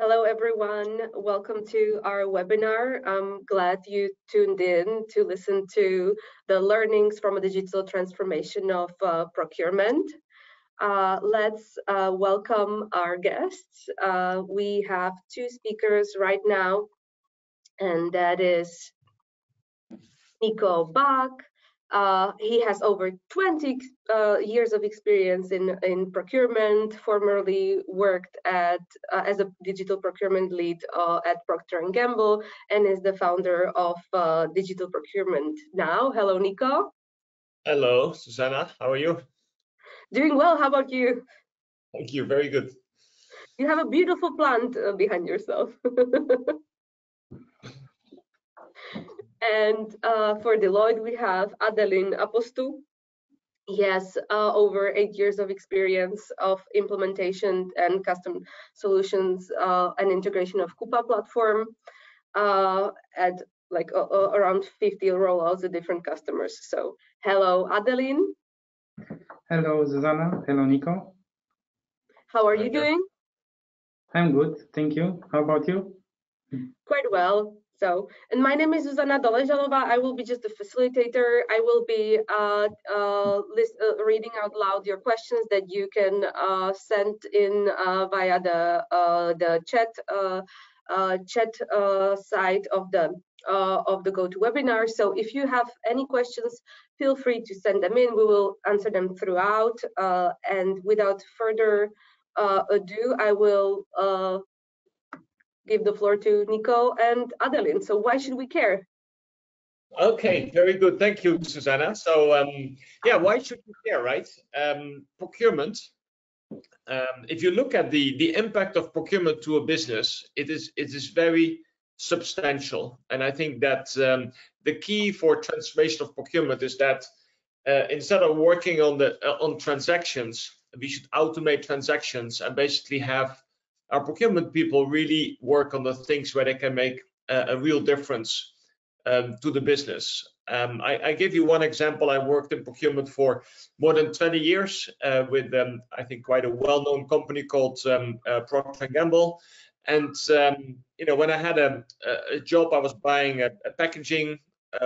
Hello, everyone. Welcome to our webinar. I'm glad you tuned in to listen to the learnings from a digital transformation of procurement. Let's welcome our guests. We have two speakers right now, and that is Nico Bach. He has over 20 years of experience in procurement, formerly worked as a digital procurement lead at Procter & Gamble, and is the founder of Digital Procurement Now. Hello, Nico. Hello, Susanna. How are you? Doing well. How about you? Thank you. Very good. You have a beautiful plant behind yourself. And for Deloitte, we have Adeline Apostou. He has over 8 years of experience of implementation and custom solutions and integration of Coupa platform at like around 50 rollouts at different customers. So hello, Adeline. Hello, Susanna. Hello, Nico. How are you doing? I'm good, thank you. How about you? Quite well. So, and my name is Zuzana Doležalová. I will be just a facilitator. I will be reading out loud your questions that you can send in via the chat side of the GoToWebinar. So if you have any questions, feel free to send them in. We will answer them throughout. And without further ado, I will give the floor to Nico and Adeline. So why should we care? Okay, very good. Thank you, Susanna. So yeah, why should we care, right? Procurement. If you look at the impact of procurement to a business, it is very substantial. And I think that the key for transformation of procurement is that instead of working on transactions, we should automate transactions and basically have our procurement people really work on the things where they can make a real difference to the business. I give you one example. I worked in procurement for more than 20 years with I think quite a well-known company called Procter & Gamble. And you know, when I had a job, I was buying a packaging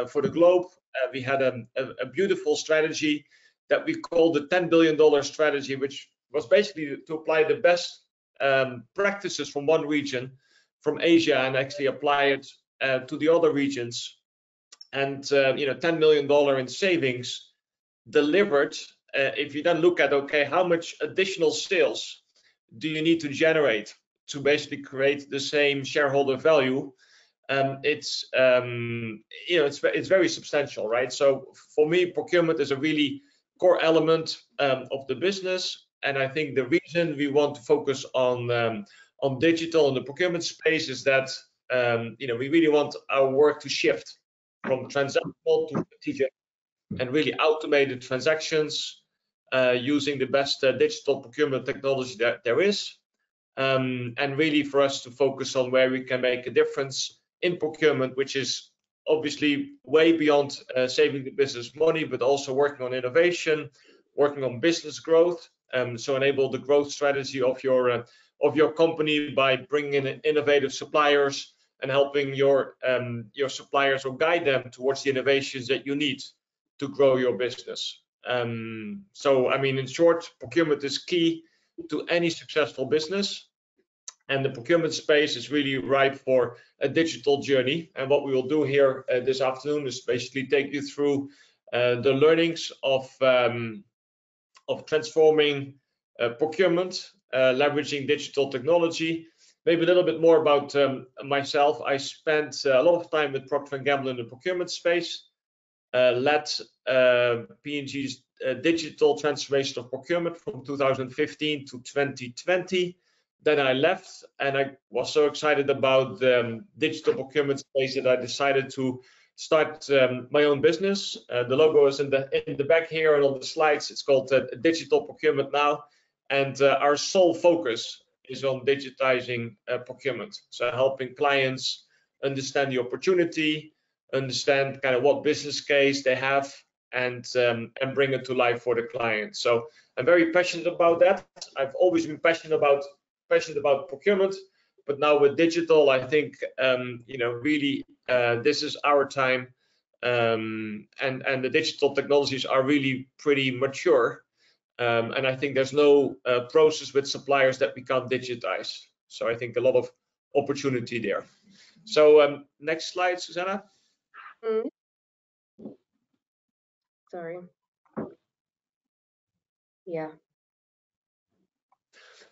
for the globe. We had a beautiful strategy that we called the $10 billion strategy, which was basically to apply the best practices from one region, from Asia, and actually apply it to the other regions. And you know, $10 million in savings delivered. If you then look at, okay, how much additional sales do you need to generate to basically create the same shareholder value? It's you know, it's very substantial, right? So for me, procurement is a really core element of the business. And I think the reason we want to focus on digital in the procurement space is that you know, we really want our work to shift from transactional to strategic and really automated transactions using the best digital procurement technology that there is, and really for us to focus on where we can make a difference in procurement, which is obviously way beyond saving the business money, but also working on innovation, working on business growth. So enable the growth strategy of your company by bringing in innovative suppliers and helping your suppliers or guide them towards the innovations that you need to grow your business. So I mean, in short, procurement is key to any successful business, and the procurement space is really ripe for a digital journey. And what we will do here this afternoon is basically take you through the learnings of transforming procurement, leveraging digital technology. Maybe a little bit more about myself. I spent a lot of time with Procter & Gamble in the procurement space, led P&G's digital transformation of procurement from 2015 to 2020. Then I left, and I was so excited about the digital procurement space that I decided to start my own business. The logo is in the back here and on the slides. It's called Digital Procurement Now, and our sole focus is on digitizing procurement. So helping clients understand the opportunity, understand kind of what business case they have, and bring it to life for the client. So I'm very passionate about that. I've always been passionate about procurement, But now with digital, I think really this is our time, and the digital technologies are really pretty mature. And I think there's no process with suppliers that we can't digitize. So I think a lot of opportunity there. So next slide, Susanna. Sorry. Yeah.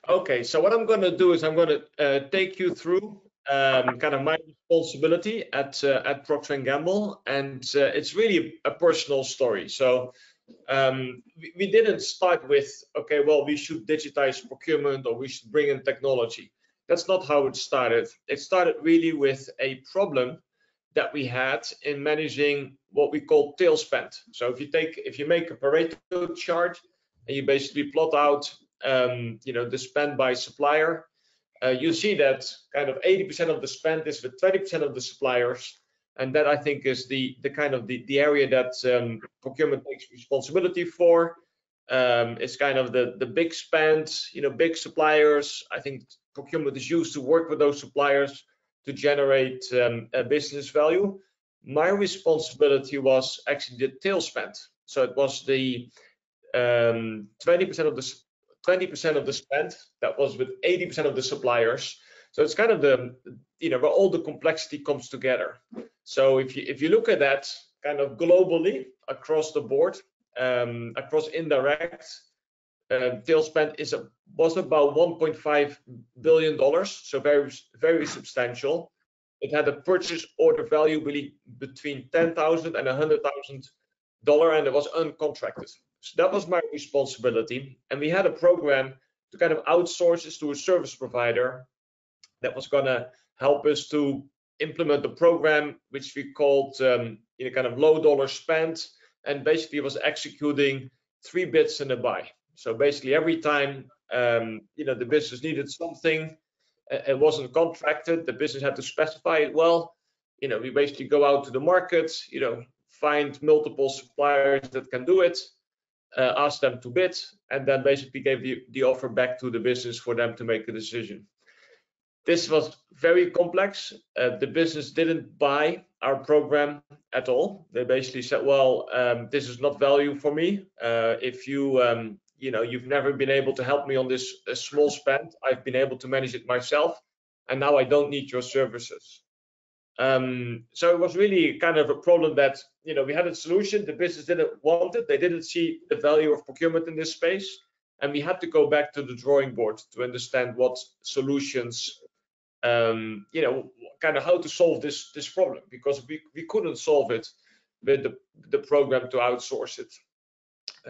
Okay, so what I'm going to do is I'm going to take you through kind of my responsibility at Procter & Gamble, and it's really a personal story. So we didn't start with, okay, well, we should digitize procurement or we should bring in technology. That's not how it started. It started really with a problem that we had in managing what we call tail spend. So if you make a Pareto chart and you basically plot out the spend by supplier, you see that kind of 80% of the spend is with 20% of the suppliers, and that I think is the kind of the area that procurement takes responsibility for. It's kind of the big spend, big suppliers. I think procurement is used to work with those suppliers to generate a business value. My responsibility was actually the tail spend. So it was the 20% of the spend that was with 80% of the suppliers. So it's kind of the where all the complexity comes together. So if you look at that kind of globally across the board, across indirect, tail spend was about $1.5 billion, so very substantial. It had a purchase order value really between $10,000 and $100,000, and it was uncontracted. So that was my responsibility, and we had a program to kind of outsource this to a service provider that was going to help us to implement the program, which we called kind of low dollar spend, and basically was executing 3 bids and a buy. So basically every time the business needed something, it wasn't contracted, the business had to specify it well. We basically go out to the market, find multiple suppliers that can do it, ask them to bid, and then basically gave the offer back to the business for them to make a decision. This was very complex. The business didn't buy our program at all. They basically said, well, this is not value for me. If you've never been able to help me on this small spend, I've been able to manage it myself, and now I don't need your services. So it was really kind of a problem that we had a solution. The business didn't want it. They didn't see the value of procurement in this space, and we had to go back to the drawing board to understand what solutions, kind of how to solve this problem, because we couldn't solve it with the program to outsource it.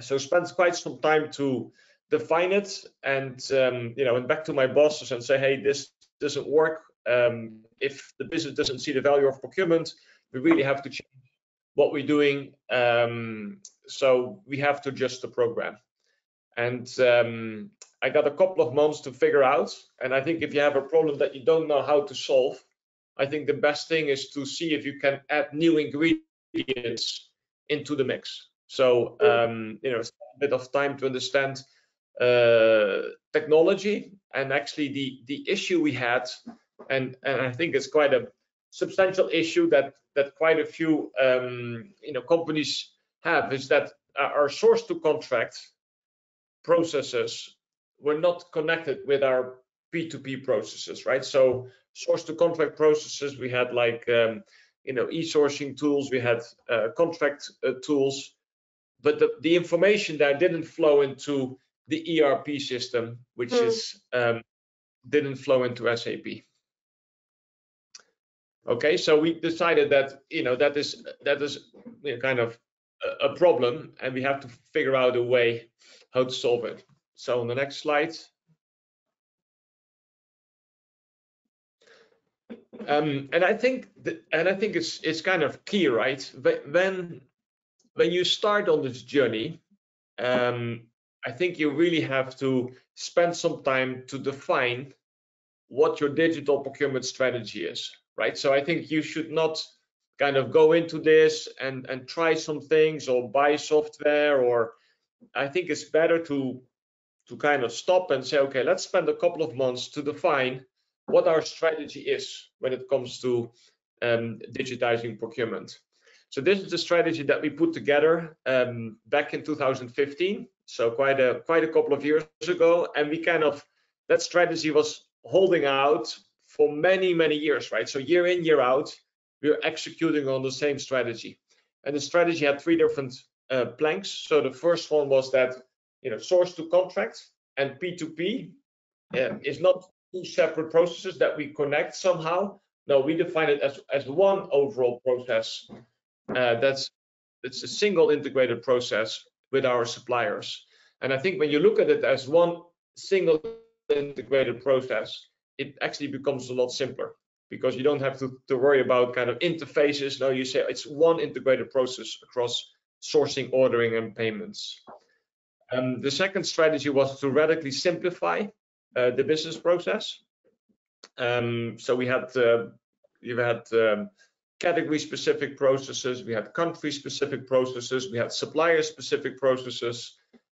So spent quite some time to define it, and went back to my bosses and say, hey, this doesn't work. If the business doesn't see the value of procurement, we really have to change what we're doing. So we have to adjust the program. And I got a couple of months to figure out. And I think if you have a problem that you don't know how to solve, I think the best thing is to see if you can add new ingredients into the mix. So it's a bit of time to understand technology, and actually the issue we had, and I think it's quite a substantial issue that quite a few companies have, is that our source to contract processes were not connected with our P2P processes, right? So source to contract processes, we had like e-sourcing tools, we had contract tools, but the information there didn't flow into the ERP system, which didn't flow into SAP. Okay, so we decided that that is kind of a problem, and we have to figure out a way how to solve it. So on the next slide. And I think it's kind of key, right? When you start on this journey, I think you really have to spend some time to define what your digital procurement strategy is, right? So I think you should not kind of go into this and try some things or buy software, or I think it's better to kind of stop and say, okay, let's spend a couple of months to define what our strategy is when it comes to digitizing procurement. So this is the strategy that we put together back in 2015, so quite a couple of years ago, and that strategy was holding out for many years, right? So year in, year out, we were executing on the same strategy, and the strategy had three different planks. So the first one was that source to contract and P2P is not two separate processes that we connect somehow. No, we define it as one overall process. It's a single integrated process with our suppliers. And I think when you look at it as one single integrated process, it actually becomes a lot simpler, because you don't have to worry about kind of interfaces. No, you say it's one integrated process across sourcing, ordering, and payments. The second strategy was to radically simplify the business process. So we had category-specific processes, we had country-specific processes, we had supplier-specific processes,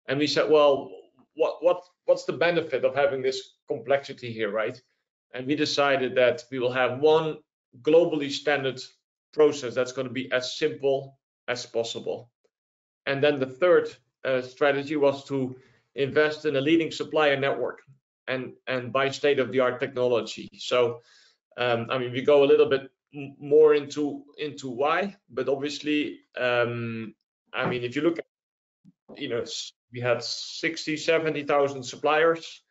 and we said, well, what's the benefit of having this complexity here, right? And we decided that we will have one globally standard process that's going to be as simple as possible. And then the third strategy was to invest in a leading supplier network and buy state-of-the-art technology. So I mean, we go a little bit more into why, but obviously, I mean, if you look at, we had 60,000-70,000 suppliers.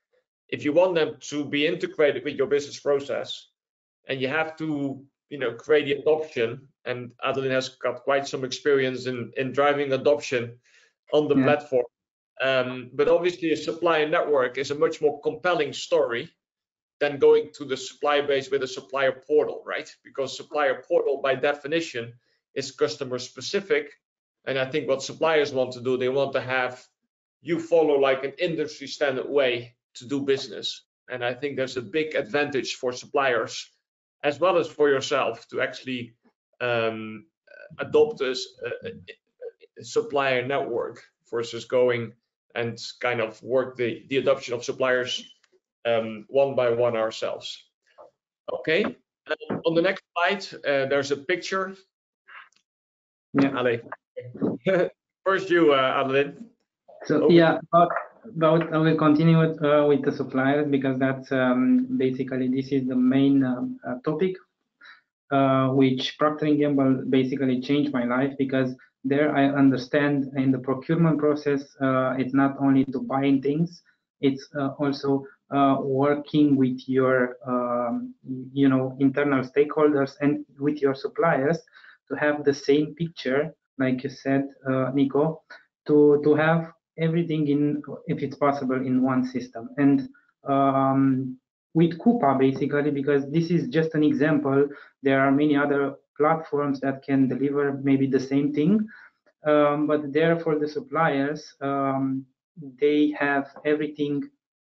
If you want them to be integrated with your business process, and you have to, create the adoption, and Adeline has got quite some experience in driving adoption on the platform. But obviously, a supplier network is a much more compelling story than going to the supply base with a supplier portal, right? Because supplier portal, by definition, is customer specific. And I think what suppliers want to do, they want to have you follow like an industry standard way to do business. And I think there's a big advantage for suppliers, as well as for yourself, to actually adopt a supplier network versus going and kind of work the adoption of suppliers one by one ourselves. Okay, on the next slide, there's a picture. Yeah. Ale. First you, Adeline. So yeah, I will continue with the suppliers, because that's basically, this is the main topic, which Procter & Gamble basically changed my life, because there I understand in the procurement process, it's not only to buying things, it's also working with your internal stakeholders and with your suppliers to have the same picture, like you said, Nico, to have everything in, if it's possible, in one system. And with Coupa, basically, because this is just an example, there are many other platforms that can deliver maybe the same thing, but there for the suppliers, they have everything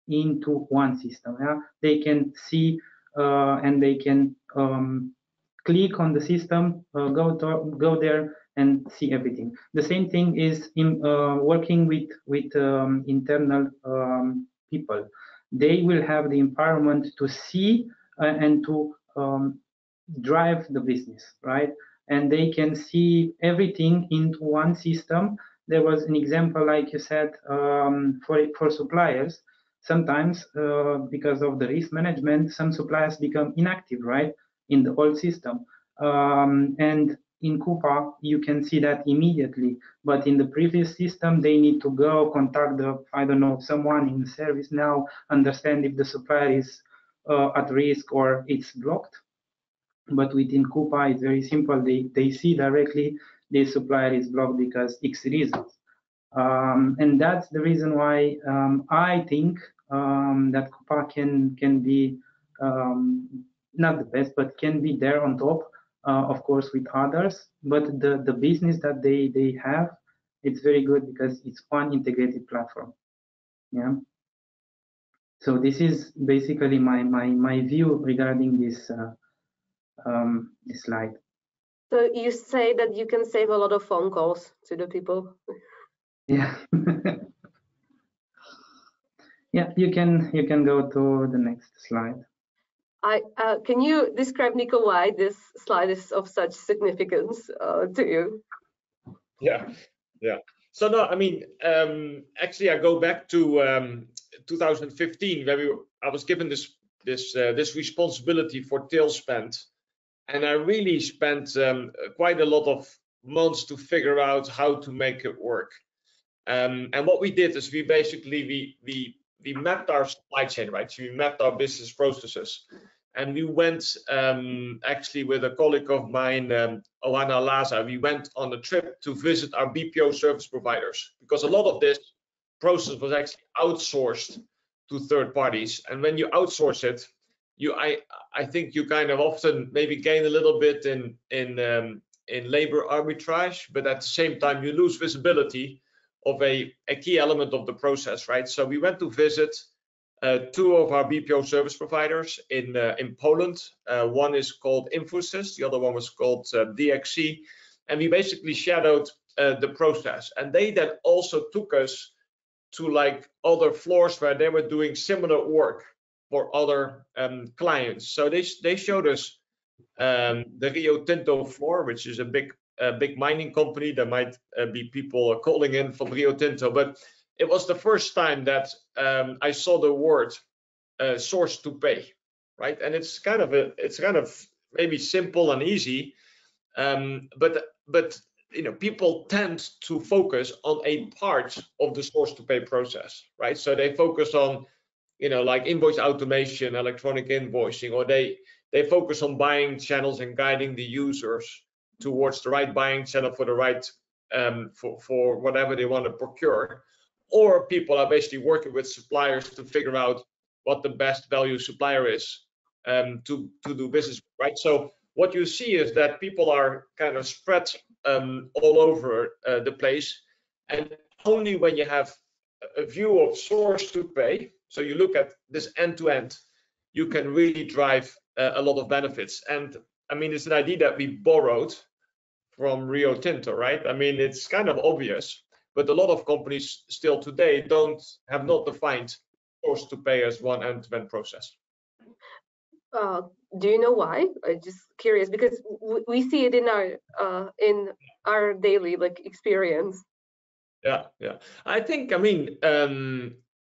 into one system. Yeah? They can see and they can click on the system, go there and see everything. The same thing is in working with internal people. They will have the empowerment to see and to drive the business, right? And they can see everything into one system. There was an example, like you said, for suppliers. Sometimes, because of the risk management, some suppliers become inactive, right, in the old system. And in Coupa, you can see that immediately. But in the previous system, they need to go contact someone in ServiceNow, understand if the supplier is at risk or it's blocked. But within Coupa, it's very simple. They see directly the supplier is blocked because X reasons. And that's the reason why I think that Coupa can be not the best, but can be there on top, of course, with others. But the business that they have, it's very good because it's one integrated platform. Yeah. So this is basically my view regarding this this slide. So you say that you can save a lot of phone calls to the people. Yeah. Yeah, you can go to the next slide. Can you describe, Nico, why this slide is of such significance to you? Yeah. So no, I mean, actually, I go back to 2015, where I was given this responsibility for tail spend, and I really spent quite a lot of months to figure out how to make it work. And what we did is we basically we mapped our supply chain, right? So we mapped our business processes, and we went actually with a colleague of mine, Oana Laza, we went on a trip to visit our BPO service providers, because a lot of this process was actually outsourced to third parties. And when you outsource it, I think you kind of often maybe gain a little bit in labor arbitrage, but at the same time you lose visibility of a key element of the process, right? So we went to visit two of our BPO service providers in Poland. One is called Infosys, the other one was called DXC, and we basically shadowed the process. And they then also took us to like other floors where they were doing similar work for other clients. So they showed us the Rio Tinto floor, which is a big mining company. There might be people calling in from Rio Tinto, but it was the first time that I saw the word source to pay, right? And it's kind of maybe simple and easy, but you know, people tend to focus on a part of the source to pay process, right? So they focus on, you know, like invoice automation, electronic invoicing, or they focus on buying channels and guiding the users towards the right buying channel for the right for whatever they want to procure. Or people are basically working with suppliers to figure out what the best value supplier is to do business, right? So what you see is that people are kind of spread all over the place, and only when you have a view of source to pay, so you look at this end to end, you can really drive a lot of benefits. And I mean, it's an idea that we borrowed from Rio Tinto, right? I mean, it's kind of obvious, but a lot of companies still today have not defined source to pay as one end-to-end process. Do you know why? I'm just curious, because we see it in our daily like experience. Yeah. I think, I mean,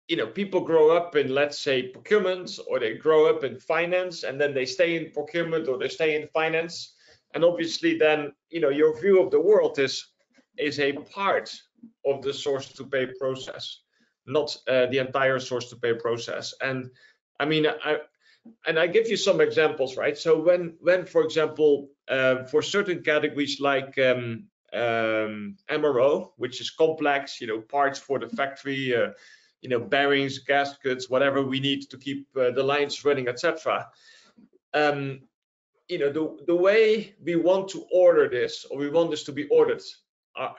you know, people grow up in, let's say, procurement, or they grow up in finance, and then they stay in procurement or they stay in finance. And obviously then, you know, your view of the world is a part of the source to pay process, not the entire source to pay process. And I mean, I give you some examples, right? So when for example, for certain categories like MRO, which is complex, you know, parts for the factory, you know, bearings, gaskets, whatever we need to keep the lines running, etc. You know, the way we want to order this, or we want this to be ordered,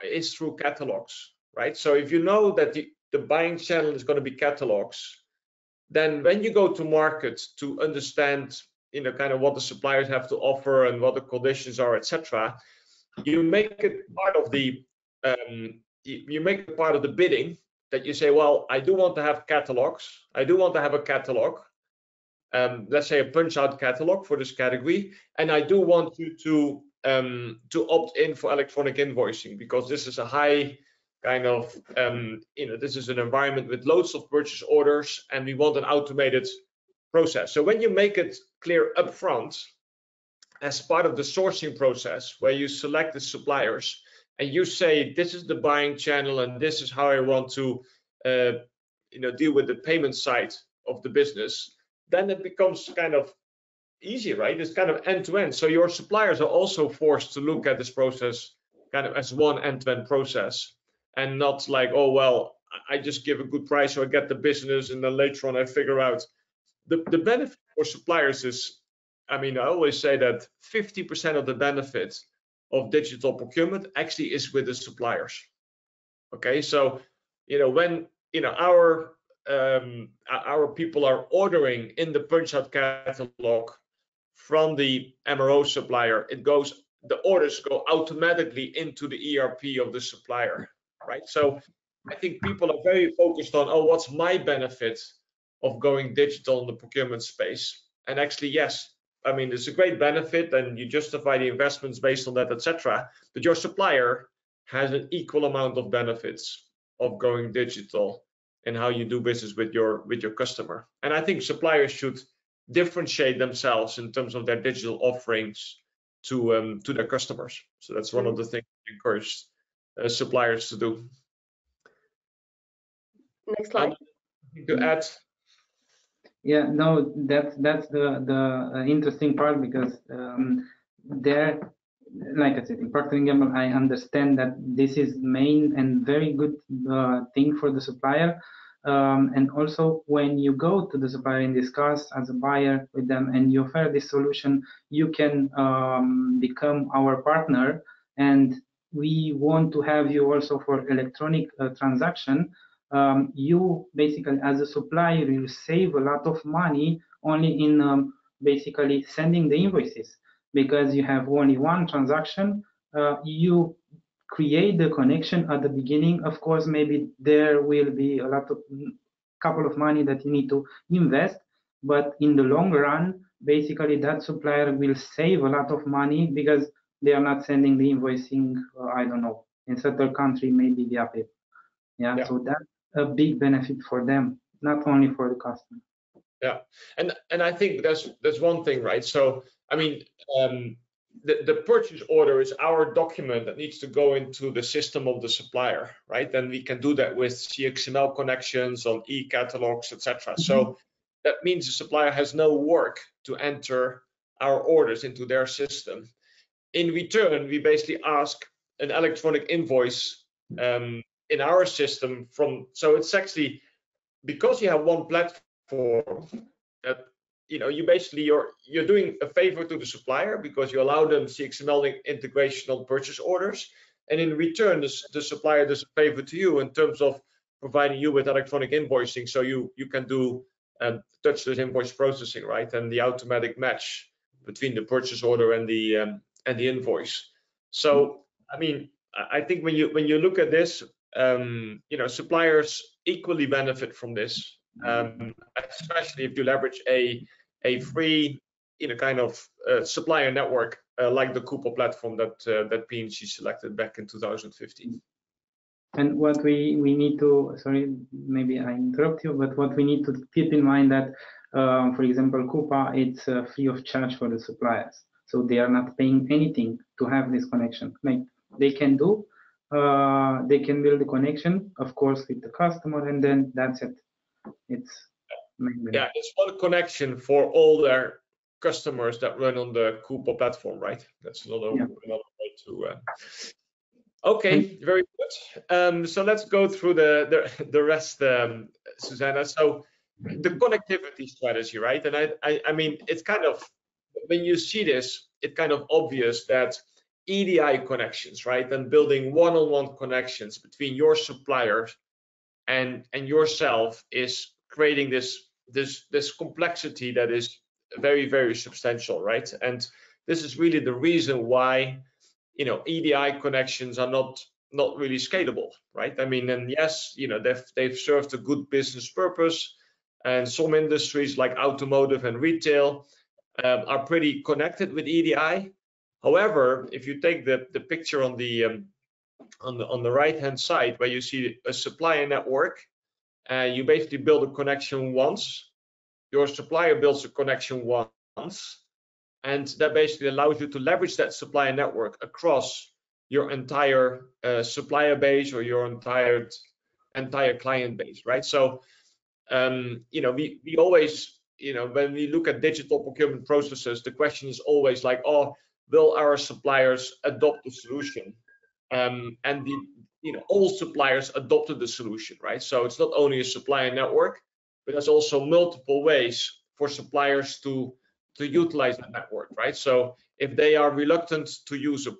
is through catalogs, right? So if you know that the buying channel is going to be catalogs, then when you go to market to understand, you know, kind of what the suppliers have to offer and what the conditions are, etc., you make it part of the bidding, that you say, well, I do want to have catalogs. I do want to have a catalog. Let's say a punch-out catalog for this category, and I do want you to opt in for electronic invoicing, because this is a high kind of you know, this is an environment with loads of purchase orders, and we want an automated process. So when you make it clear upfront as part of the sourcing process, where you select the suppliers and you say, this is the buying channel and this is how I want to you know, deal with the payment side of the business, then it becomes kind of easy, right? It's kind of end-to-end. So your suppliers are also forced to look at this process kind of as one end-to-end process, and not like, oh, well, I just give a good price so I get the business, and then later on I figure out. The benefit for suppliers is, I mean, I always say that 50% of the benefit of digital procurement actually is with the suppliers. Okay, so, you know, when, you know, our people are ordering in the punch-out catalog from the MRO supplier, the orders go automatically into the ERP of the supplier, right? So I think people are very focused on, oh, what's my benefit of going digital in the procurement space? And actually, yes, I mean, it's a great benefit and you justify the investments based on that, etc. But your supplier has an equal amount of benefits of going digital and how you do business with your customer. And I think suppliers should differentiate themselves in terms of their digital offerings to their customers. So that's one of the things we encourage suppliers to do. Next slide. To add. Yeah, no, that's the interesting part, because there, like I said, in Procter & Gamble, I understand that this is main and very good thing for the supplier. And also, when you go to the supplier and discuss as a buyer with them and you offer this solution, you can become our partner, and we want to have you also for electronic transaction. You basically, as a supplier, you save a lot of money only in basically sending the invoices, because you have only one transaction. You create the connection at the beginning. Of course, maybe there will be a couple of money that you need to invest, but in the long run, basically that supplier will save a lot of money, because they are not sending the invoicing, I don't know, in certain country, maybe via PayPal. Yeah, so that's a big benefit for them, not only for the customer. Yeah, and I think that's one thing, right? So I mean, the purchase order is our document that needs to go into the system of the supplier, right? And we can do that with CXML connections on e-catalogs, etc. So that means the supplier has no work to enter our orders into their system. In return, we basically ask an electronic invoice in our system so it's actually, because you have one platform, that you basically you're doing a favor to the supplier, because you allow them CXML integration on purchase orders, and in return the supplier does a favor to you in terms of providing you with electronic invoicing, so you can do touchless invoice processing, right, and the automatic match between the purchase order and the invoice. So I mean, I think when you look at this, suppliers equally benefit from this, especially if you leverage a free, kind of supplier network like the Coupa platform that P&G selected back in 2015. And what we need to, sorry, maybe I interrupt you, but what we need to keep in mind that, for example, Coupa, it's free of charge for the suppliers, so they are not paying anything to have this connection. Like they can build the connection, of course, with the customer, and then that's it. It's one connection for all their customers that run on the Coupa platform, right? That's another way to. Okay, very good. So let's go through the rest, Susanna. So the connectivity strategy, right? And I mean, it's kind of, when you see this, it's kind of obvious that EDI connections, right, and building one-on-one connections between your suppliers and yourself is creating this complexity that is very, very substantial, right? And this is really the reason why EDI connections are not really scalable, right? I mean, and yes, they've served a good business purpose, and some industries like automotive and retail are pretty connected with EDI. However, if you take the picture on the right hand side, where you see a supplier network, you basically build a connection once, your supplier builds a connection once, and that basically allows you to leverage that supplier network across your entire supplier base or your entire client base, right? So we always, when we look at digital procurement processes, the question is always like, oh, will our suppliers adopt the solution? And all suppliers adopted the solution, right? So it's not only a supplier network, but there's also multiple ways for suppliers to utilize that network, right? So if they are reluctant to use a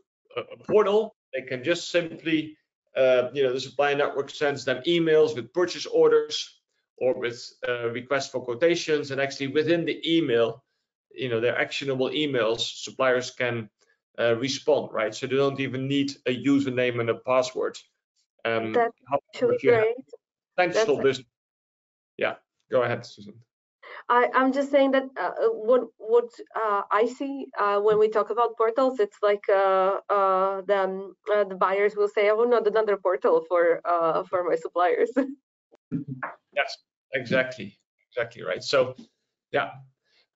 portal, they can just simply, the supplier network sends them emails with purchase orders or with requests for quotations, and actually within the email, their actionable emails, suppliers can respond, right? So they don't even need a username and a password. That's actually great. Thanks for this. Yeah, go ahead, Susan. I'm just saying that what I see when we talk about portals, it's like the buyers will say, "Oh, not another portal for my suppliers." Yes, exactly, right. So, yeah,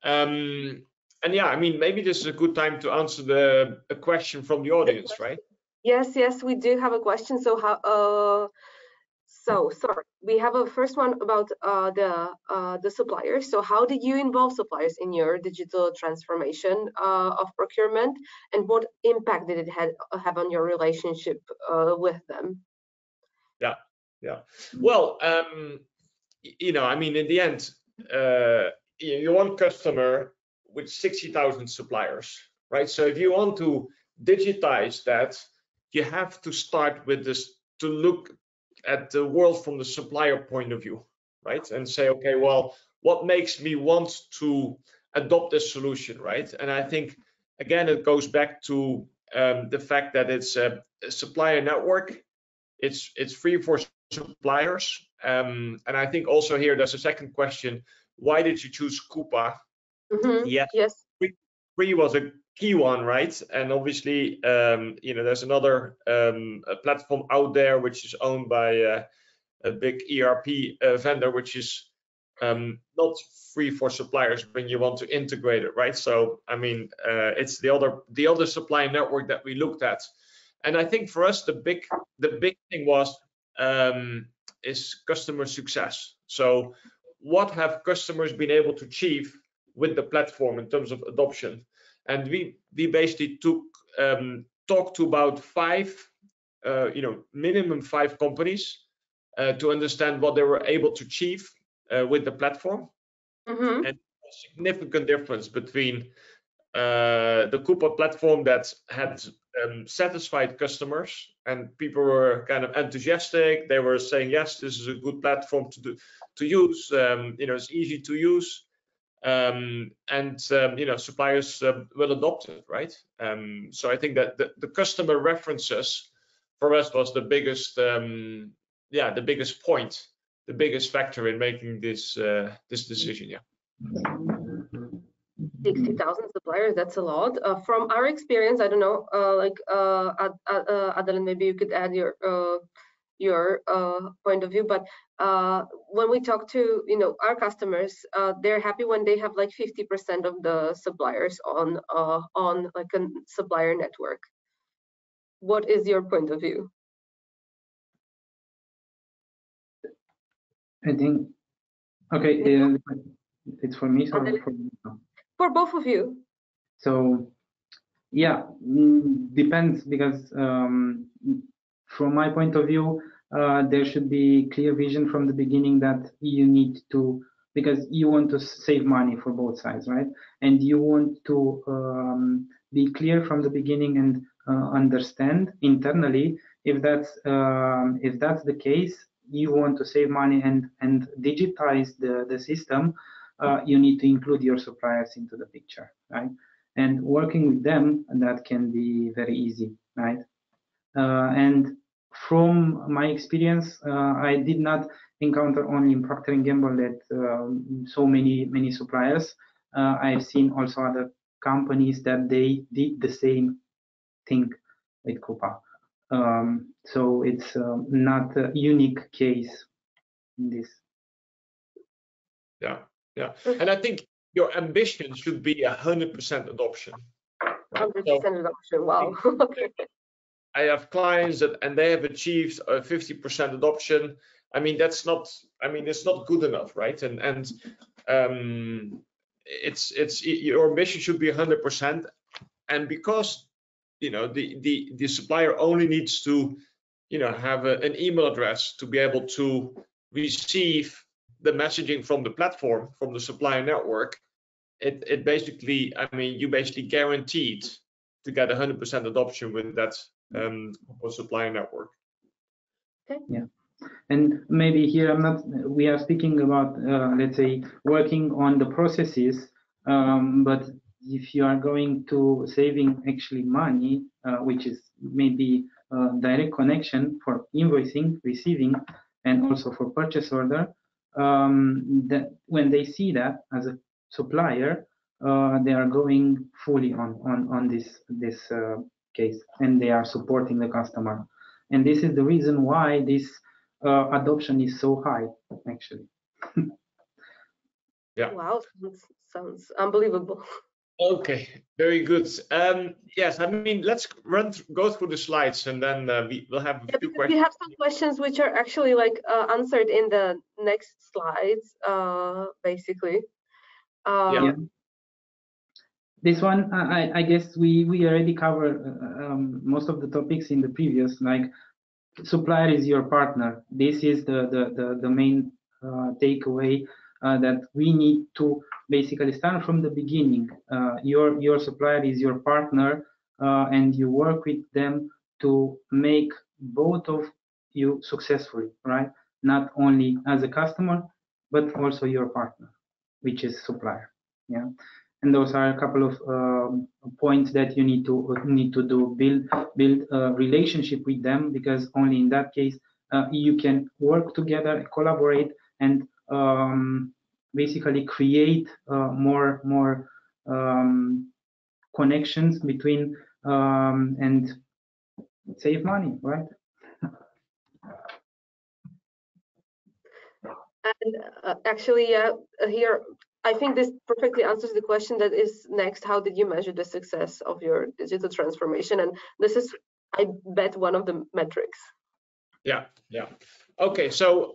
and yeah, I mean, maybe this is a good time to answer a question from the audience, right? Yes, we do have a question. So how? So sorry, we have a first one about the suppliers. So how did you involve suppliers in your digital transformation of procurement, and what impact did it have on your relationship with them? Yeah. Well, you know, I mean, in the end, you want customer with 60,000 suppliers, right? So if you want to digitize that, you have to start with this, to look at the world from the supplier point of view, right? And say, okay, well, what makes me want to adopt this solution, right? And I think, again, it goes back to the fact that it's a supplier network. It's free for suppliers. And I think also here there's a second question: why did you choose Coupa? Yes. Free was a key one, right? And obviously, you know, there's another a platform out there which is owned by a big ERP vendor, which is not free for suppliers when you want to integrate it, right? So I mean, it's the other supply network that we looked at. And I think for us, the big thing was is customer success. So what have customers been able to achieve with the platform in terms of adoption? And we basically talked to about minimum 5 companies to understand what they were able to achieve with the platform. And a significant difference between the Coupa platform that had satisfied customers, and people were kind of enthusiastic. They were saying, yes, this is a good platform to use. You know, it's easy to use, and you know, suppliers will adopt it, right? So I think that the customer references for us was the biggest, the biggest point, the biggest factor in making this this decision. Yeah. 60,000 suppliers, that's a lot. From our experience, I don't know, Adeline, maybe you could add your point of view, but when we talk to, you know, our customers, they're happy when they have like 50% of the suppliers on like a supplier network. What is your point of view? I think, okay, it's for me, so for both of you. So yeah, depends, because from my point of view, there should be clear vision from the beginning that you need to, because you want to save money for both sides, right? And you want to be clear from the beginning and understand internally if that's the case. You want to save money and digitize the system. You need to include your suppliers into the picture, right? And working with them, that can be very easy, right? And from my experience, I did not encounter only in Procter & Gamble that so many suppliers. I've seen also other companies that they did the same thing with Coupa. So it's not a unique case in this. Yeah. And I think your ambition should be 100% adoption. 100% adoption. Wow. Okay. I have clients and they have achieved a 50% adoption. I mean, that's not. I mean, it's not good enough, right? And it's your ambition should be 100%. And because, you know, the supplier only needs to, you know, have an email address to be able to receive the messaging from the platform, from the supplier network, it basically, I mean, you basically guaranteed to get 100% adoption with that supplier network. Okay. Yeah, and maybe here we are speaking about let's say working on the processes, but if you are going to saving actually money, which is maybe direct connection for invoicing, receiving, and also for purchase order, that when they see that as a supplier, they are going fully on this case, and they are supporting the customer. And this is the reason why this adoption is so high, actually. Yeah. Wow, sounds unbelievable. Okay, very good. Yes, I mean, let's go through the slides, and then we'll have a few questions. We have some questions which are actually like answered in the next slides, basically. Yeah. This one, I guess we already covered most of the topics in the previous, like supplier is your partner. This is the main takeaway that we need to basically start from the beginning. Your supplier is your partner, and you work with them to make both of you successful, right? Not only as a customer, but also your partner, which is supplier. Yeah. And those are a couple of points that you need to do. Build a relationship with them, because only in that case you can work together, collaborate, and basically create more connections between and save money, right? And actually, here I think this perfectly answers the question that is next. How did you measure the success of your digital transformation? And this is, I bet, one of the metrics. Yeah. Okay, so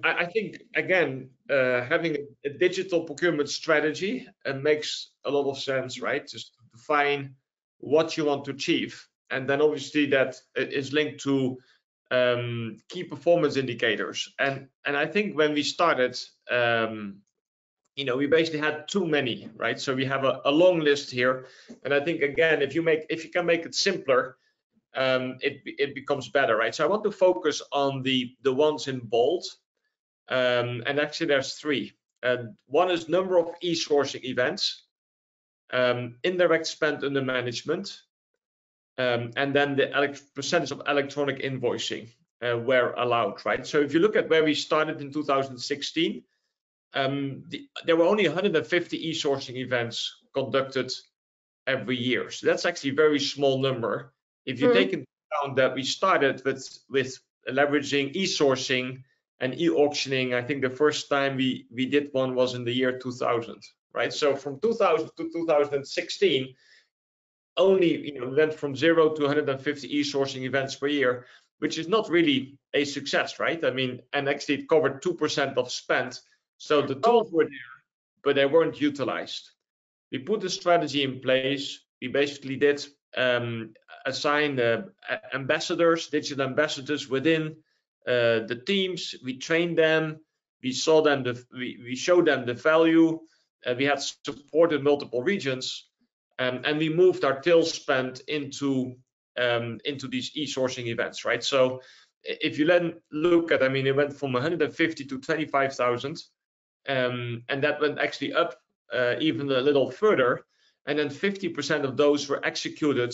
I think, again, having a digital procurement strategy makes a lot of sense, right? Just to define what you want to achieve. And then obviously that is linked to key performance indicators. And I think when we started, we basically had too many, right? So we have a long list here. And I think, again, if you can make it simpler, it becomes better, right? So I want to focus on the ones in bold, and actually there's three. One is number of e-sourcing events, indirect spend under management, and then the percentage of electronic invoicing where allowed, right? So if you look at where we started in 2016, there were only 150 e-sourcing events conducted every year. So that's actually a very small number. If you take into account that we started with leveraging e-sourcing and e-auctioning, I think the first time we did one was in the year 2000, right? So from 2000 to 2016, only went from 0 to 150 e-sourcing events per year, which is not really a success, right? I mean, and actually it covered 2% of spend. So the tools were there, but they weren't utilized. We put the strategy in place. We basically did assign ambassadors, digital ambassadors within the teams. We trained them. We saw them. We showed them the value. We had supported multiple regions, and we moved our tail spend into these e-sourcing events, right? So if you then look at, I mean, it went from 150 to 25,000, and that went actually up even a little further, and then 50% of those were executed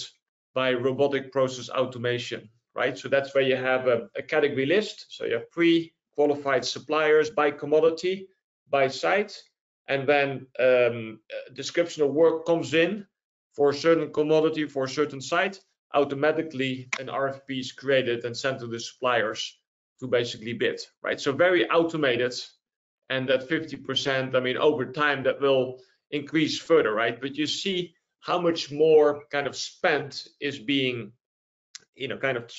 by robotic process automation, right? So that's where you have a category list. So you have pre-qualified suppliers by commodity, by site, and then description of work comes in for a certain commodity, for a certain site. Automatically an RFP is created and sent to the suppliers to basically bid, right? So very automated. And that 50%, I mean, over time that will increase further, right? But you see how much more kind of spent is being, kind of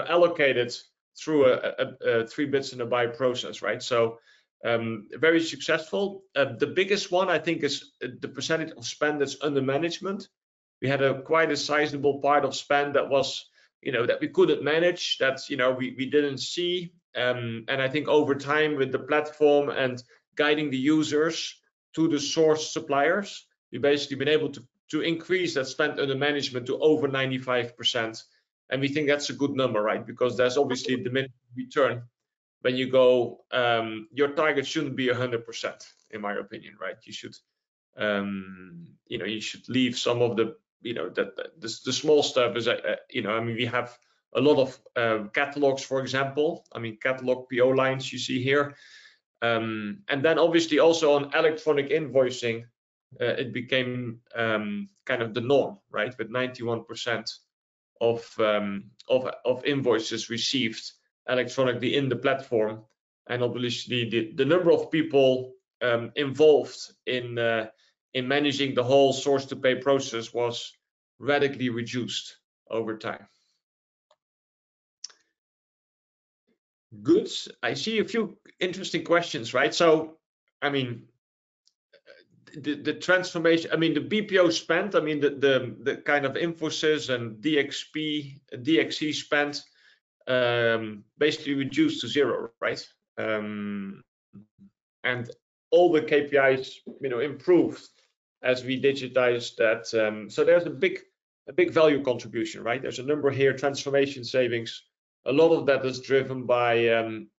allocated through a 3 bids and a buy process, right? So very successful. The biggest one, I think, is the percentage of spend that's under management. We had quite a sizable part of spend that was, that we couldn't manage, that we didn't see. And I think over time, with the platform and guiding the users to the source suppliers, we've basically been able to increase that spend under management to over 95%. And we think that's a good number, right? Because there's obviously the minimum return when you go, your target shouldn't be 100%, in my opinion, right? You should, you should leave some of the, the small stuff is, I mean, we have a lot of catalogs, for example. I mean, catalog PO lines you see here. And then obviously also on electronic invoicing, it became kind of the norm, right? With 91% of invoices received electronically in the platform, and obviously the number of people involved in managing the whole source to pay process was radically reduced over time. Good. I see a few interesting questions, right? So, I mean, the transformation, I mean, the BPO spend, I mean, the kind of Infosys and DXC spend basically reduced to zero, right? And all the KPIs, you know, improved as we digitized that. So there's a big value contribution, right? There's a number here, transformation savings. A lot of that is driven by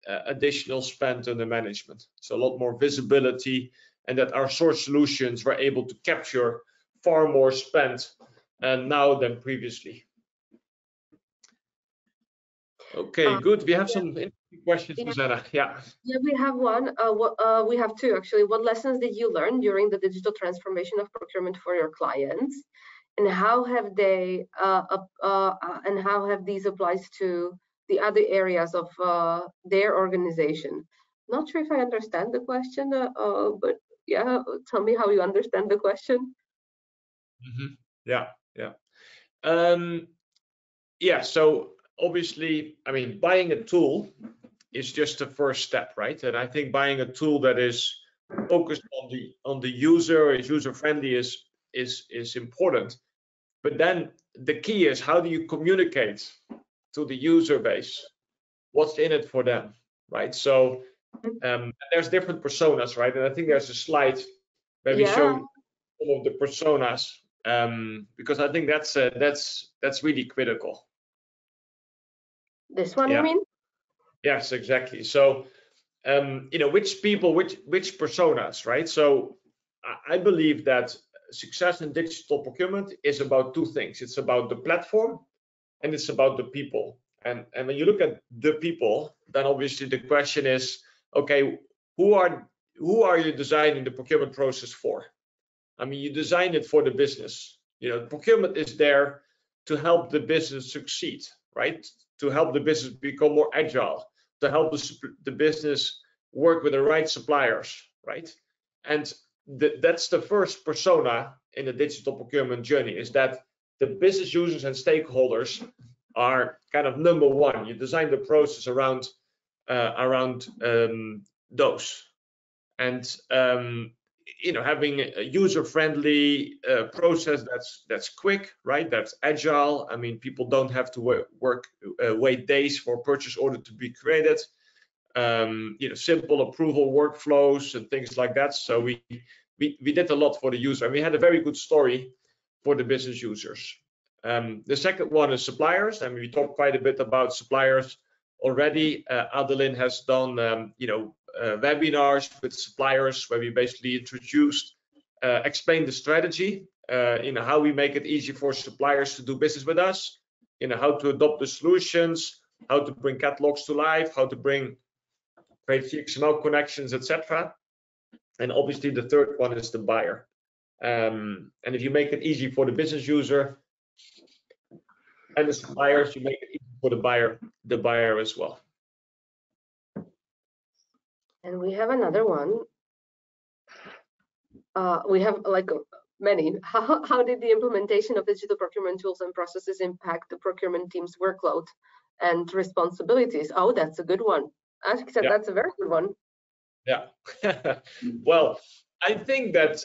additional spend under management. So a lot more visibility, and that our source solutions were able to capture far more spend now than previously. Okay, good. We have some interesting questions, Susanna. Yeah. Yeah, we have one. We have two actually. What lessons did you learn during the digital transformation of procurement for your clients, and how have they and how have these applied to the other areas of their organization? Not sure if I understand the question, but yeah, tell me how you understand the question. Yeah. Yeah. So obviously, I mean, buying a tool is just the first step, right? And I think buying a tool that is focused on the user, is user friendly, is important. But then the key is, how do you communicate to the user base what's in it for them, right? So there's different personas, right? And I think there's a slide where we show some of the personas, because I think that's really critical. This one, you mean? Yes, exactly. So you know, which people, which personas, right? So I believe that success in digital procurement is about two things. It's about the platform and it's about the people. And when you look at the people, then obviously the question is, okay, who are you designing the procurement process for? I mean, you design it for the business. You know, procurement is there to help the business succeed, right? To help the business become more agile, to help the business work with the right suppliers, right? And that's the first persona in the digital procurement journey, is that the business users and stakeholders are kind of number one. You design the process around those, and you know, having a user-friendly process that's quick, right? That's agile. I mean, people don't have to wait days for a purchase order to be created. You know, simple approval workflows and things like that. So we did a lot for the user, and we had a very good story for the business users. The second one is suppliers, and we talked quite a bit about suppliers already. Adeline has done you know, webinars with suppliers where we basically introduced, explained the strategy, you know, how we make it easy for suppliers to do business with us, you know, how to adopt the solutions, how to bring catalogs to life, how to create XML connections, etc. And obviously the third one is the buyer. And if you make it easy for the business user and the suppliers, you make it easy for the buyer as well. And we have another one. We have like many. How did the implementation of digital procurement tools and processes impact the procurement team's workload and responsibilities? Oh, that's a good one. As I said, that's a very good one. Yeah. Well, I think that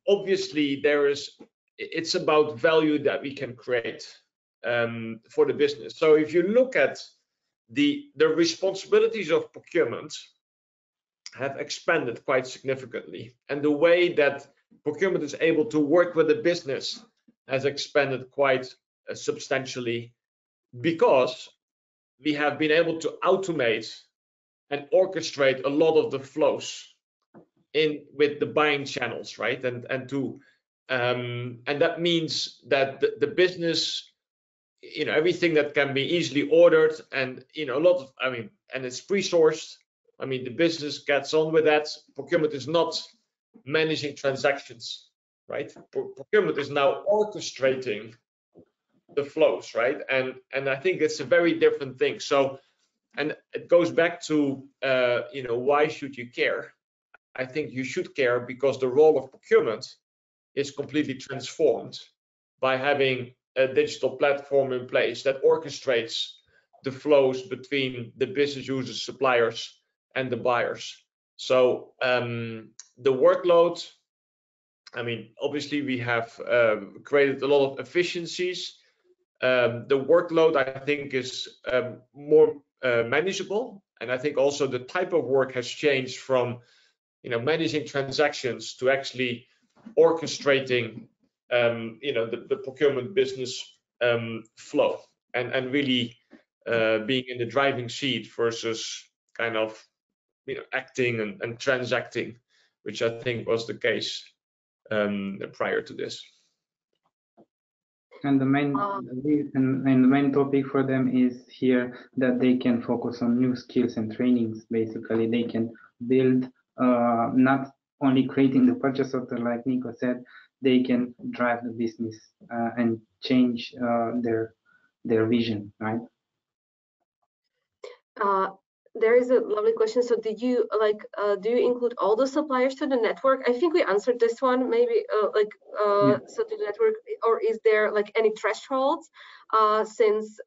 obviously it's about value that we can create for the business. So if you look at the responsibilities of procurement have expanded quite significantly, and the way that procurement is able to work with the business has expanded quite substantially, because we have been able to automate and orchestrate a lot of the flows with the buying channels, right? And that means that the business, you know, everything that can be easily ordered, and you know, a lot of, I mean, and it's pre-sourced, I mean, the business gets on with that. Procurement is not managing transactions, right? Procurement is now orchestrating the flows, right? And I think it's a very different thing. So, and it goes back to why should you care? I think you should care because the role of procurement is completely transformed by having a digital platform in place that orchestrates the flows between the business users, suppliers, and the buyers. So the workload, I mean, obviously we have created a lot of efficiencies. The workload, I think, is more manageable, and I think also the type of work has changed from managing transactions to actually orchestrating the procurement business flow and really being in the driving seat versus kind of acting and transacting, which I think was the case prior to this. And the main topic for them is here that they can focus on new skills and trainings. Basically, they can build not only creating the purchase order, like Nico said, they can drive the business and change their vision, right? There is a lovely question. So did you do you include all the suppliers to the network? I think we answered this one maybe Yeah. So to the network, or is there like any thresholds since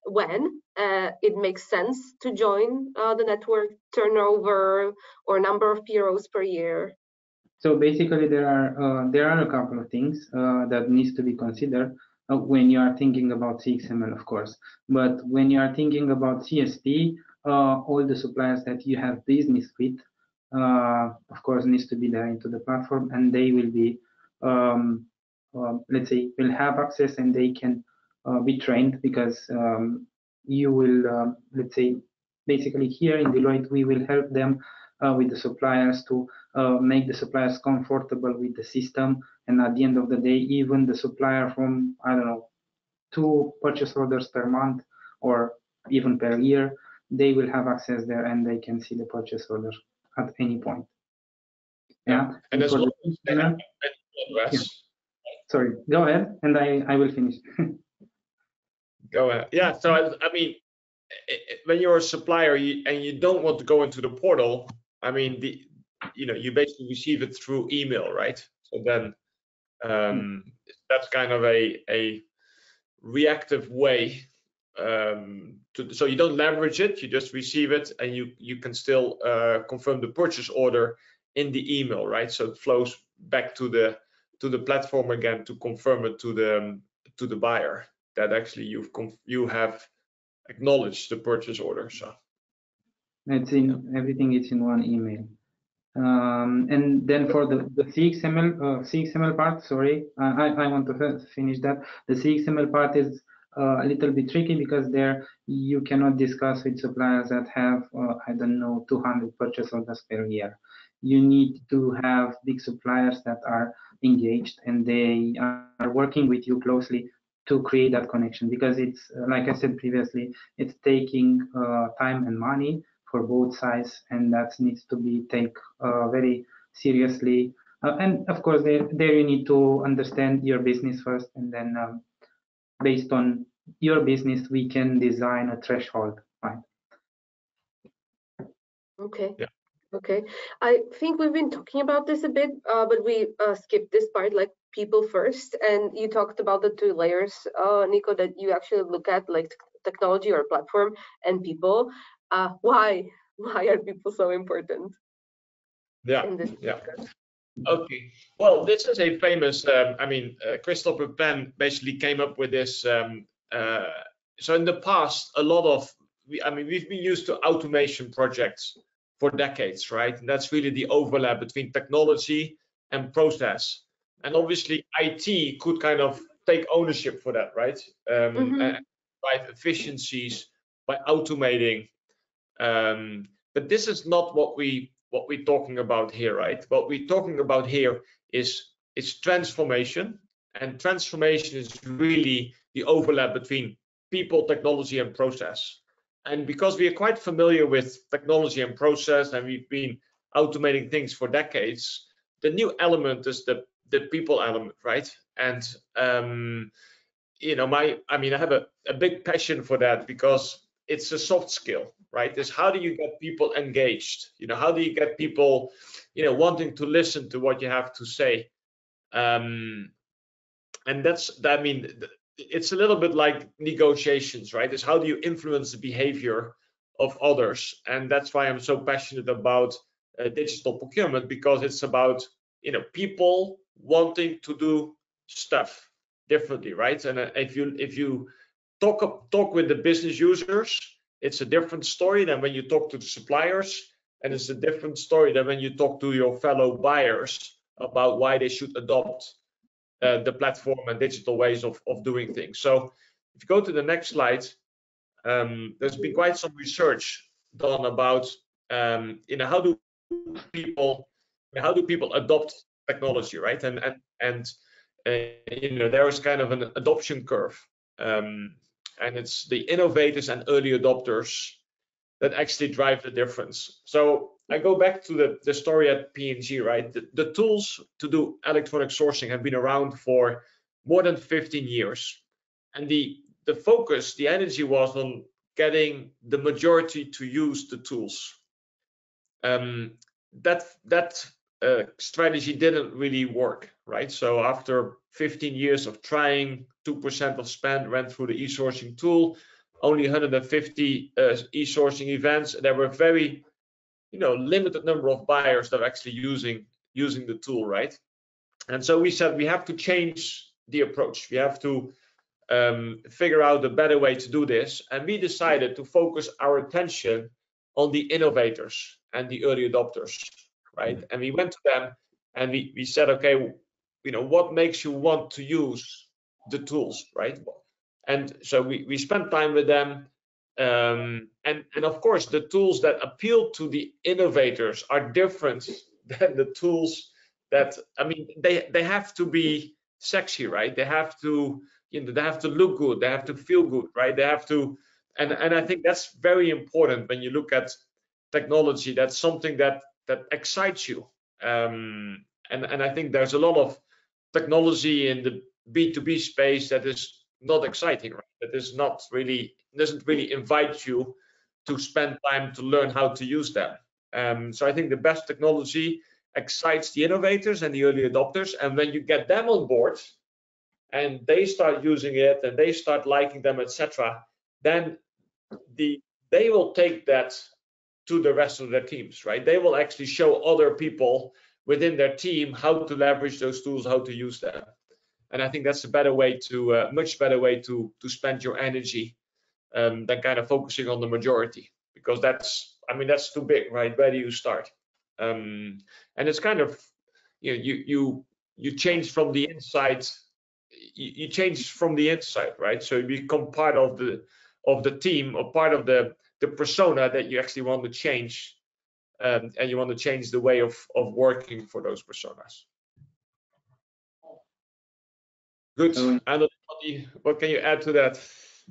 when it makes sense to join the network, turnover or number of PROs per year? So basically there are a couple of things that needs to be considered when you are thinking about CXML, of course. But when you are thinking about CSP, all the suppliers that you have business with, of course, needs to be there into the platform, and they will be, let's say, will have access and they can be trained because you will, let's say, basically here in Deloitte, we will help them with the suppliers to make the suppliers comfortable with the system. And at the end of the day, even the supplier from, I don't know, 2 purchase orders per month or even per year, they will have access there and they can see the purchase order at any point. Yeah. And as well, yeah. Sorry, go ahead and I will finish. Go ahead. Yeah, so I mean, when you're a supplier and you don't want to go into the portal, I mean, you basically receive it through email, right? So then that's kind of a reactive way so you don't leverage it, you just receive it, and you can still confirm the purchase order in the email, right? So it flows back to the platform again to confirm it to the buyer that actually you have acknowledged the purchase order. So it's in everything. It's in one email. And then for the CXML part, sorry, I want to finish that. The CXML part is a little bit tricky because there you cannot discuss with suppliers that have, I don't know, 200 purchase orders per year. You need to have big suppliers that are engaged and they are working with you closely to create that connection, because it's, like I said previously, it's taking time and money for both sides, and that needs to be taken very seriously. And of course, there you need to understand your business first, and then based on your business, we can design a threshold, right? Okay. Yeah. Okay. I think we've been talking about this a bit, but we skipped this part, like people first. And you talked about the 2 layers, Nico, that you actually look at, like technology or platform and people. Why are people so important? Yeah. In this Okay. Well, this is a famous. I mean, Christopher Penn basically came up with this. So in the past, a lot of, we've been used to automation projects for decades, right? And that's really the overlap between technology and process. And obviously, IT could kind of take ownership for that, right? And drive efficiencies by automating. But this is not what we're talking about here, right? What we're talking about here is transformation, and transformation is really the overlap between people, technology, and process. And because we are quite familiar with technology and process, and we've been automating things for decades, the new element is the people element, right? And you know, I have a big passion for that, because it's a soft skill, right? Is how do you get people engaged? You know, how do you get people, you know, wanting to listen to what you have to say? And it's a little bit like negotiations, right? Is how do you influence the behavior of others? And that's why I'm so passionate about digital procurement, because it's about, you know, people wanting to do stuff differently, right? And if you talk with the business users, it's a different story than when you talk to the suppliers, and it's a different story than when you talk to your fellow buyers about why they should adopt the platform and digital ways of doing things. So if you go to the next slide, there's been quite some research done about you know, how do people adopt technology, right? And you know, there is kind of an adoption curve, and it's the innovators and early adopters that actually drive the difference. So I go back to the story at P&G, right? The tools to do electronic sourcing have been around for more than 15 years. And the focus, the energy was on getting the majority to use the tools. That strategy didn't really work, right? So after 15 years of trying, 2% of spend went through the e-sourcing tool, only 150 e-sourcing events. There were very, you know, limited number of buyers that are actually using the tool, right? And so we said we have to change the approach. We have to figure out a better way to do this. And we decided to focus our attention on the innovators and the early adopters, right? And we went to them and we said, okay, you know, what makes you want to use the tools, right? And so we spent time with them. And of course, the tools that appeal to the innovators are different than the tools that, I mean, they have to be sexy, right? They have to, you know, they have to look good, they have to feel good, right? They have to, and I think that's very important when you look at technology. That's something that excites you. And I think there's a lot of technology in the B2B space that is not exciting, right? That is not really, doesn't really invite you to spend time to learn how to use them. So I think the best technology excites the innovators and the early adopters, and when you get them on board and they start using it and they start liking them, etc., then they will take that to the rest of their teams, right? They will actually show other people within their team how to leverage those tools, how to use them. And I think that's a better way to, much better way to spend your energy than kind of focusing on the majority, because that's, I mean, that's too big, right? Where do you start? And it's kind of, you know, you change from the inside. You change from the inside, right? So you become part of the team, or part of the persona that you actually want to change, and you want to change the way of working for those personas. Good. And what can you add to that?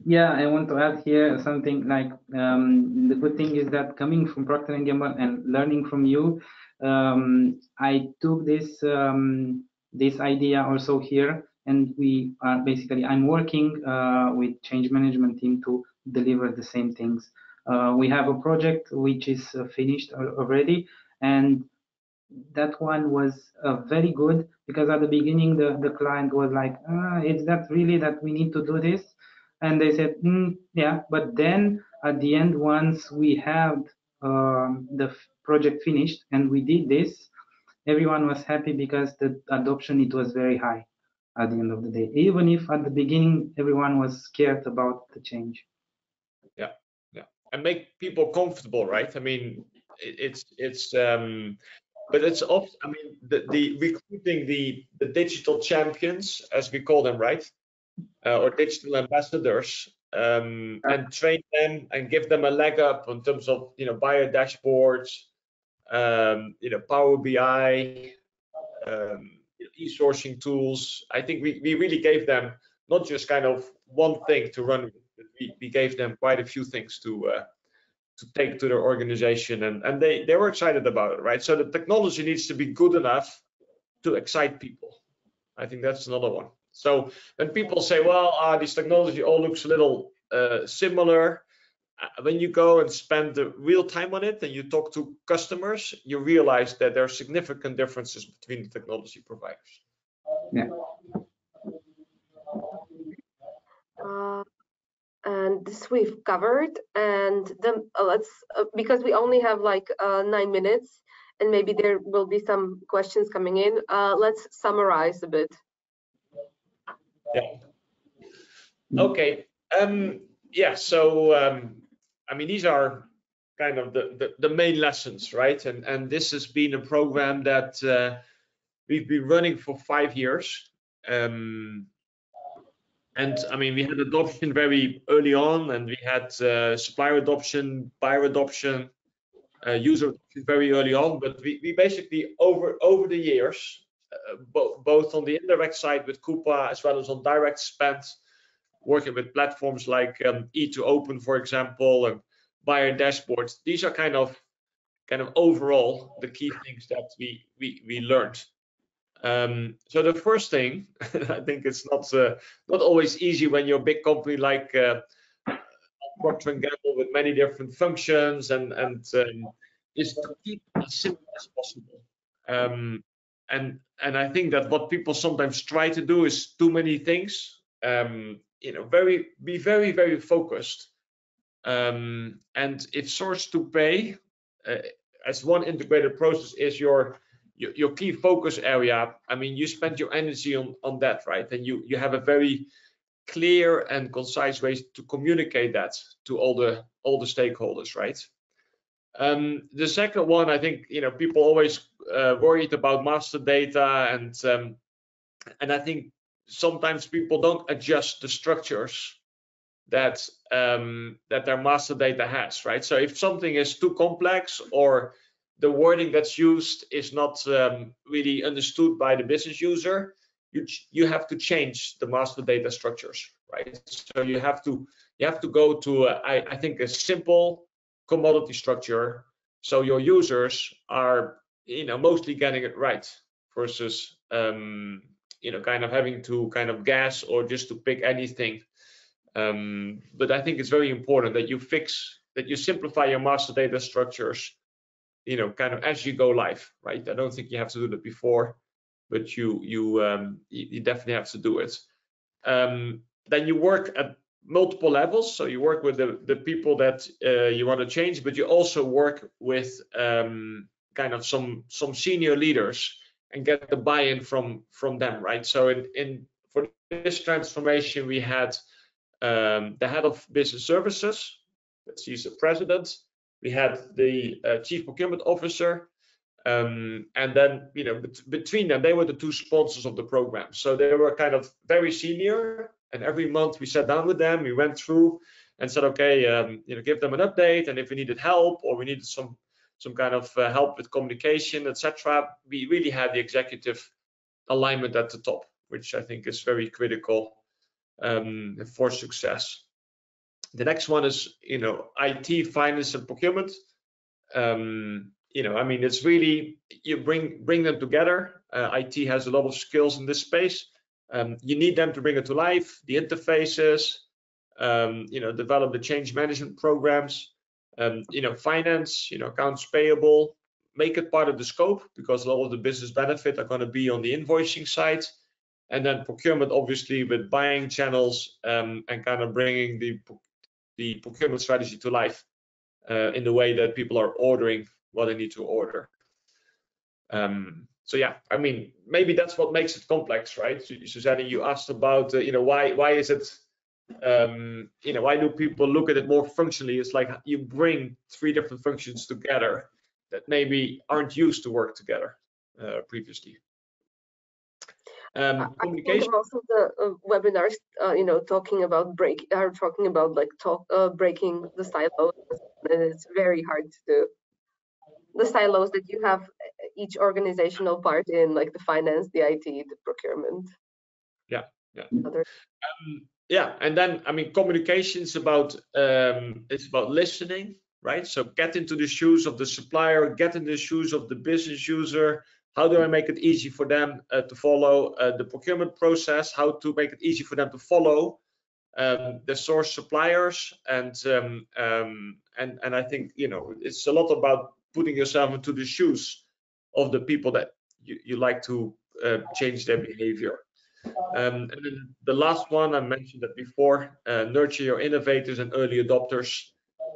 Yeah, I want to add here something like the good thing is that coming from Procter & Gamble and learning from you, I took this this idea also here, and we are basically, I'm working with change management team to deliver the same things. We have a project which is finished already, and that one was very good, because at the beginning the client was like, is that really that we need to do this? And they said, yeah. But then at the end, once we had the project finished and we did this, everyone was happy because the adoption, it was very high at the end of the day, even if at the beginning everyone was scared about the change. Yeah, and make people comfortable, right? I mean, it's but it's often, I mean, the recruiting the digital champions, as we call them, right? Or digital ambassadors, and train them and give them a leg up in terms of, you know, buyer dashboards, you know, Power BI, e-sourcing tools. I think we really gave them not just kind of one thing to run with, We gave them quite a few things to take to their organization, and they were excited about it, right? So the technology needs to be good enough to excite people. I think that's another one. So when people say, well, this technology all looks a little similar, when you go and spend the real time on it and you talk to customers, you realize that there are significant differences between the technology providers. Yeah. And this we've covered, and then let's because we only have like 9 minutes, and maybe there will be some questions coming in. Let's summarize a bit. Yeah. Okay. Yeah. So I mean, these are kind of the main lessons, right? And this has been a program that we've been running for 5 years. And I mean, we had adoption very early on, and we had supplier adoption, buyer adoption, user adoption very early on. But we basically over the years, both on the indirect side with Coupa as well as on direct spend, working with platforms like E2Open, for example, and buyer dashboards. These are kind of overall the key things that we learned. So the first thing, I think it's not always easy when you're a big company like Procter & Gamble with many different functions, and is to keep it as simple as possible. And I think that what people sometimes try to do is too many things. You know, be very focused. And if source to pay as one integrated process is your key focus area, I mean, you spend your energy on that, right? And you have a very clear and concise way to communicate that to all the stakeholders, right? The second one, I think, you know, people always worried about master data, and I think sometimes people don't adjust the structures that their master data has, right? So if something is too complex or the wording that's used is not really understood by the business user, you have to change the master data structures, right? So you have to go to I think a simple commodity structure, so your users are, you know, mostly getting it right, versus you know, kind of having to kind of guess or just to pick anything. But I think it's very important that you simplify your master data structures, you know, kind of as you go live, right? I don't think you have to do that before, but you definitely have to do it. Then you work at multiple levels, so you work with the people that you want to change, but you also work with kind of some senior leaders and get the buy-in from them, right? So for this transformation, we had the head of business services, she's the president. We had the chief procurement officer, and then, you know, between them, they were the two sponsors of the program. So they were kind of very senior, and every month we sat down with them, we went through and said, okay, you know, give them an update, and if we needed help or we needed some kind of help with communication, etc., we really had the executive alignment at the top, which I think is very critical for success. The next one is, you know, IT, finance, and procurement. You know, I mean, it's really, you bring them together. IT has a lot of skills in this space. You need them to bring it to life, the interfaces, you know, develop the change management programs. You know, finance, you know, accounts payable, make it part of the scope, because a lot of the business benefit are going to be on the invoicing side. And then procurement, obviously, with buying channels, and kind of bringing the procurement strategy to life in the way that people are ordering what they need to order. So yeah, I mean, maybe that's what makes it complex, right? Susanne, you asked about, you know, why is it, you know, why do people look at it more functionally? It's like you bring 3 different functions together that maybe aren't used to work together previously. Communication. I think also the webinars, you know, talking about breaking the silos, and it's very hard to do. The silos that you have each organizational part in, like the finance, the IT, the procurement. Yeah. yeah, and then I mean, communication is about it's about listening, right? So get into the shoes of the supplier, get in the shoes of the business user. How do I make it easy for them to follow the procurement process? How to make it easy for them to follow the source suppliers, and I think, you know, it's a lot about putting yourself into the shoes of the people that you like to change their behavior. And then the last one, I mentioned that before, nurture your innovators and early adopters.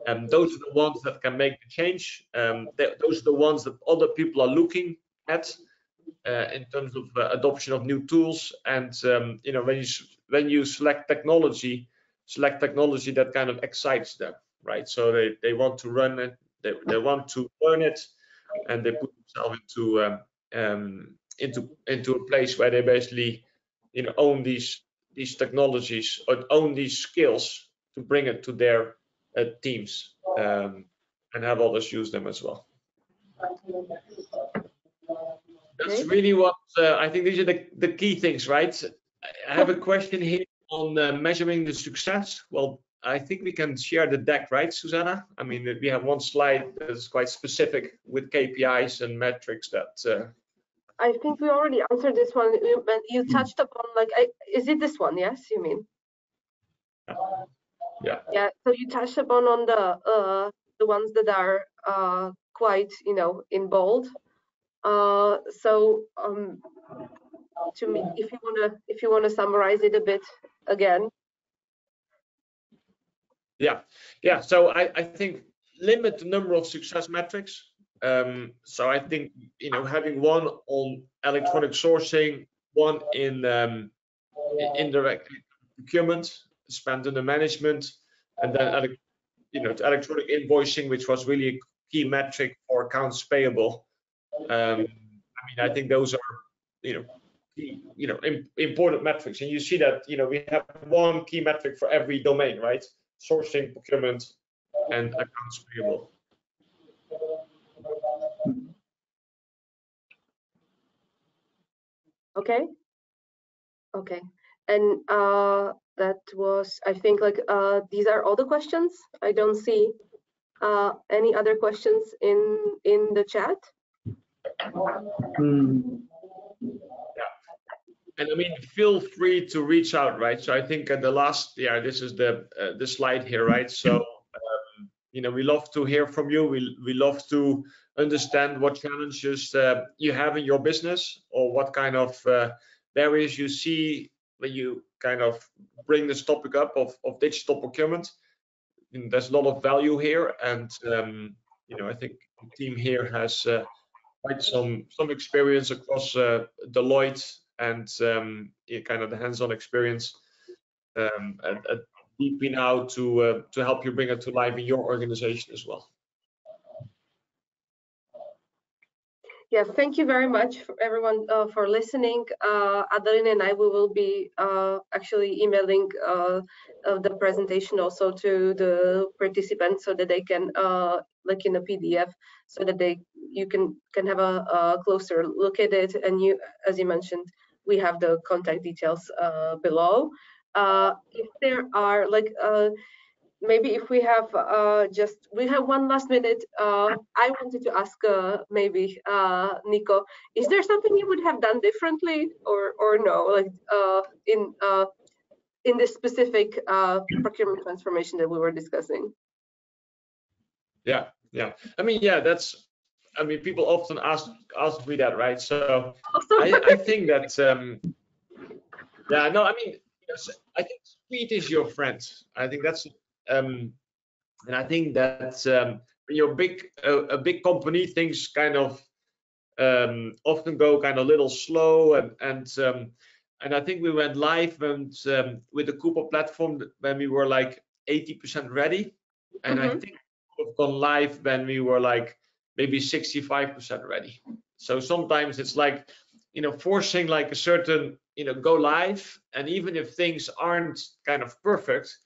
Those are the ones that can make the change. Those are the ones that other people are looking at in terms of adoption of new tools. And you know, when you select technology that kind of excites them, right? So they want to run it, they want to learn it, and they put themselves into a place where they basically, you know, own these technologies or own these skills to bring it to their teams, and have others use them as well. That's really what I think these are the key things, right? I have a question here on measuring the success. Well, I think we can share the deck, right, Susanna? I mean, we have one slide that's quite specific with KPIs and metrics that. I think we already answered this one. You touched upon, like, is it this one? Yes, you mean? Yeah. Yeah. So you touched upon on the ones that are quite, you know, in bold. So to me, if you wanna summarize it a bit again. Yeah. So I think limit the number of success metrics. So I think, you know, having one on electronic sourcing, one in indirect procurement, spend under management, and then you know, electronic invoicing, which was really a key metric for accounts payable. I mean, I think those are, you know, key, you know, important metrics, and you see that, you know, we have one key metric for every domain, right? Sourcing, procurement, and accounts payable. Okay. And that was, I think, like, these are all the questions. I don't see any other questions in the chat. Yeah, and I mean, feel free to reach out, right? So I think at the last, yeah, this is the slide here, right? So you know, we love to hear from you. We love to understand what challenges you have in your business, or what kind of barriers you see when you kind of bring this topic up of digital procurement. And there's a lot of value here, and you know, I think the team here has quite some experience across Deloitte, and kind of the hands-on experience at DP now to help you bring it to life in your organization as well. Yeah, thank you very much for everyone for listening. Adeline and I, we will be actually emailing the presentation also to the participants, so that they can like in a PDF, so that you can have a closer look at it. And you, as you mentioned, we have the contact details below. If there are like maybe if we have we have one last minute. I wanted to ask maybe Nico, is there something you would have done differently, or no, like in this specific procurement transformation that we were discussing? Yeah. I mean, yeah, I mean, people often ask me that, right? So I think that yeah, no, I mean, I think speed is your friend. I think that's and I think that when you're a big company, things kind of often go kind of a little slow, and I think we went live with the Coupa platform when we were like 80% ready, and I think we've gone live when we were like maybe 65% ready. So sometimes it's like, you know, forcing like a certain, you know, go live, and even if things aren't kind of perfect,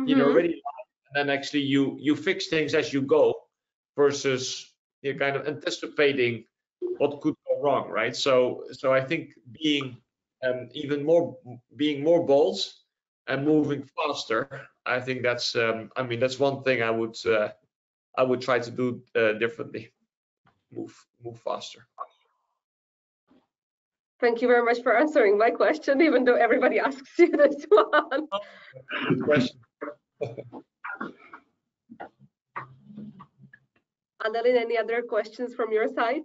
you know, already live, and then actually you fix things as you go, versus you're kind of anticipating what could go wrong, right? So I think being more bold, and moving faster. I think that's I mean, that's one thing I would try to do differently. Move faster. Thank you very much for answering my question, even though everybody asks you this one. Good question. Annelien, any other questions from your side?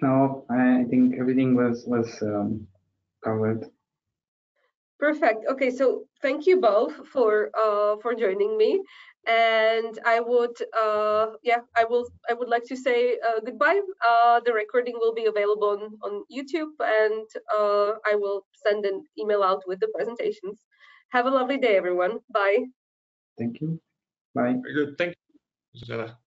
No, I think everything was covered. Perfect. Okay, so thank you both for joining me, and I would I would like to say goodbye. The recording will be available on YouTube, and I will send an email out with the presentations. Have a lovely day, everyone. Bye. Thank you. Bye. Very good. Thank you, Susanna.